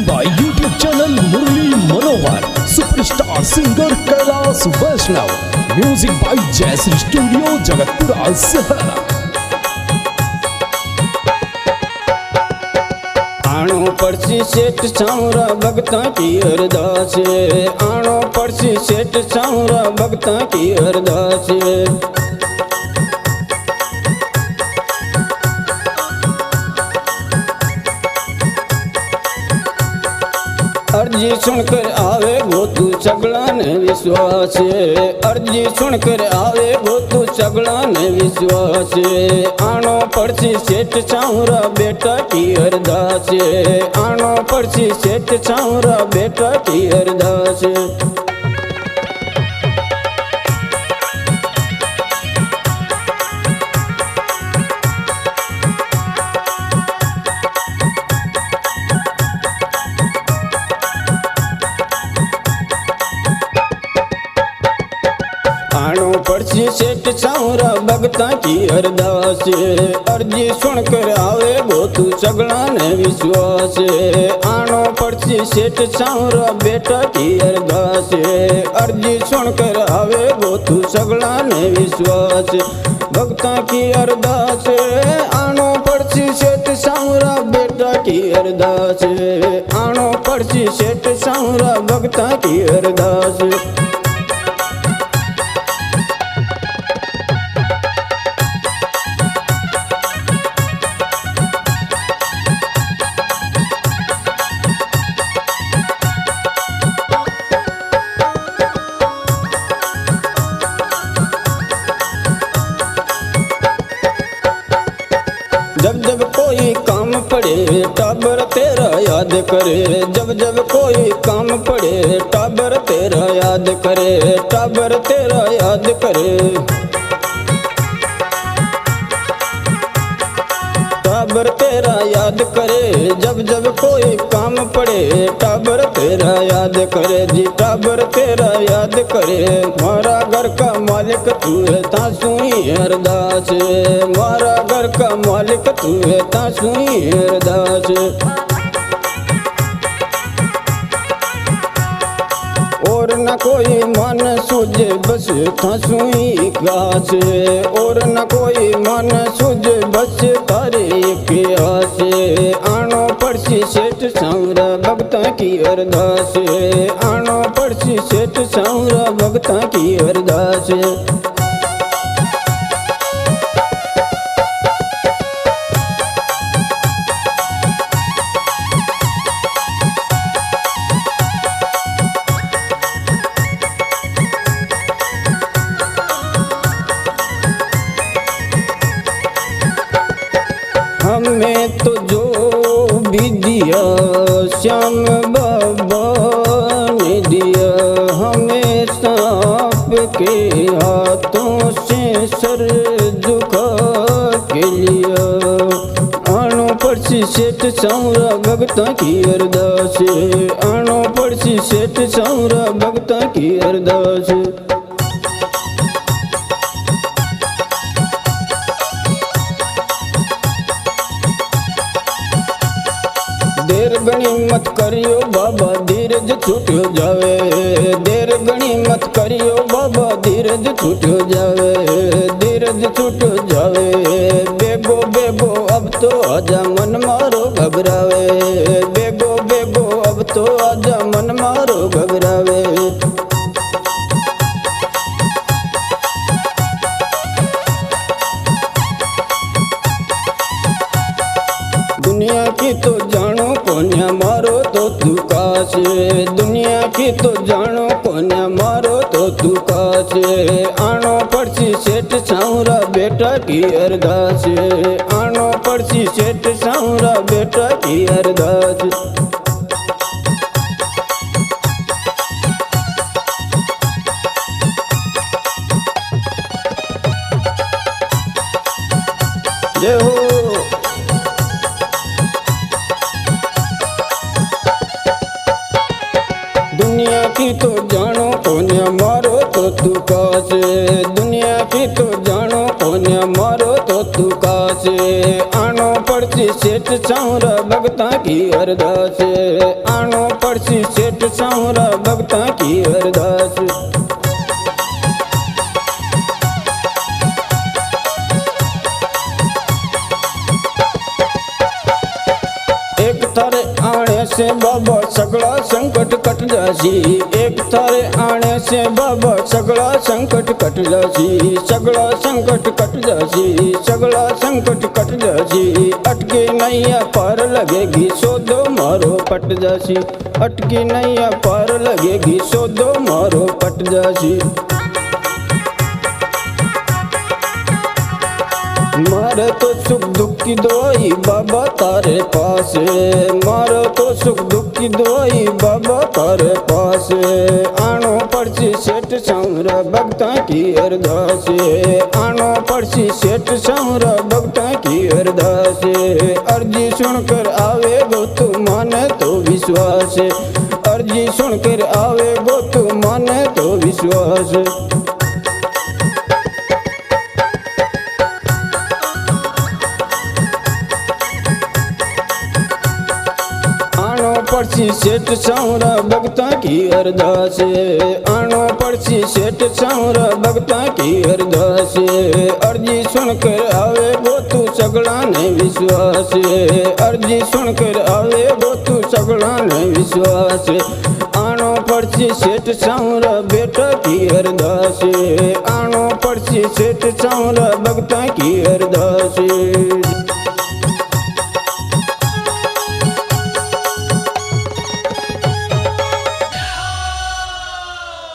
presenting by YouTube channel Murli Manohar, superstar singer Kailash Vaishnav, music by Jaisri Studio, Jagatpura, Sahara. आणो पड़सी सेठ सावरा भगता की अरदास, आणो पड़सी सेठ सावरा भगता की अरदास। अर्जी सुनकर आवे वो तू सगला ने विश्वास, अर्जी सुनकर आवे वो तू सगला ने विश्वास। आणो पड़सी सेठ सावरा बेटा की अरदास, आणो पड़सी सेठ सावरा बेटा की अरदास। आणो पड़सी सेठ सावरा भगता की अरदास, अर्जी सुनकर आवे वो तू सगला ने विश्वास। आणो पड़सी सेठ सावरा बेटा की अरदास, अर्जी सुनकर आवे वो तू सगला ने विश्वास। भगता की अरदास, आणो पड़सी सेठ सावरा बेटा की अरदास, आणो पड़सी सेठ सावरा भगता की अरदास। जब जब कोई काम पड़े टाबर तेरा याद करे, जब जब कोई काम पड़े टाबर तेरा याद करे, टाबर तेरा याद करे। टाबर तेरा याद करे, जब जब कोई काम पड़े टाबर तेरा याद करे जी, टाबर तेरा याद करे। मारा घर का मालिक तू है तासुई अरदास, मारा घर का मालिक तू है तासुई अरदास। और न कोई मन सूझे बस थासुई घास, और न कोई मन सूझे बस तारे के आस। आणो पड़सी सेठ सावरा भगता की अरदास, आणो पड़सी सेठ सावरा भगता की अरदास। हमें तो जो भी दिया श्याम बाबा ने दिया, हमें सांप के हाथों से सर झुका के लिया। आणो पड़सी सेठ सावरा भगता की अरदास, आणो पड़सी सेठ सावरा भगता की अरदास। देर गणी मत करियो बाबा धीरज छूट जावे, देर गणी मत करियो बाबा धीरज छूट जावे, धीरज छूट जावे। बेगो बेगो अब तो आजा मन मारो घबरावे, बेगो बेगो अब तो आजा मन मारो घबरावे। दुनिया की तो जानो कोन्या मारो तो तू काश, दुनिया की तो जानो कोन्या मारो तो तू काश। आणो पड़सी सेठ सावरा बेटा की अरदास, आणो पड़सी सेठ सावरा बेटा की अरदास। जय हो। दुनिया की तो जानो कोन्या मारो तो तू काश, दुनिया की तो जानो कोन्या मारो तो तू काश। आणो पड़सी पड़सी सेठ सावरा भगता की अरदास, आनो पड़सी सेठ सावरा भगता की अरदास। एक थारे आने से बाबा सगला संकट कट जासी, एक थारे आने से बाबा सगला संकट कट जासी, सगला संकट कट जासी, सगला संकट कट जासी। अटके नैया पार लगेगी सोदो मारो पट जासी, अटकी नैया पार लगेगी सोदो मारो पट जासी। मारे तो सुख दुख की दवाई बाबा तारे पास, मारो तो सुख दुख की दवाई बाबा तारे पास। आनो पड़सी सेठ सावरा भगता की अरदास, आनो पड़सी सेठ सावरा भगता की अरदास। अर्जी सुनकर आवे गो तू माने तो विश्वास, अर्जी सुनकर आवे गो तू माने तो विश्वास। पड़सी सेठ सावरा भगता की अरदास, आनो पड़सी सेठ सावरा भगता की अरदास। अर्जी सुनकर आवे गो तू सगला ने विश्वास, अर्जी सुनकर आवे गो तू सगला ने विश्वास। आनो पड़सी सेठ सावरा बेटा की अरदास, आनो पड़सी सेठ सावरा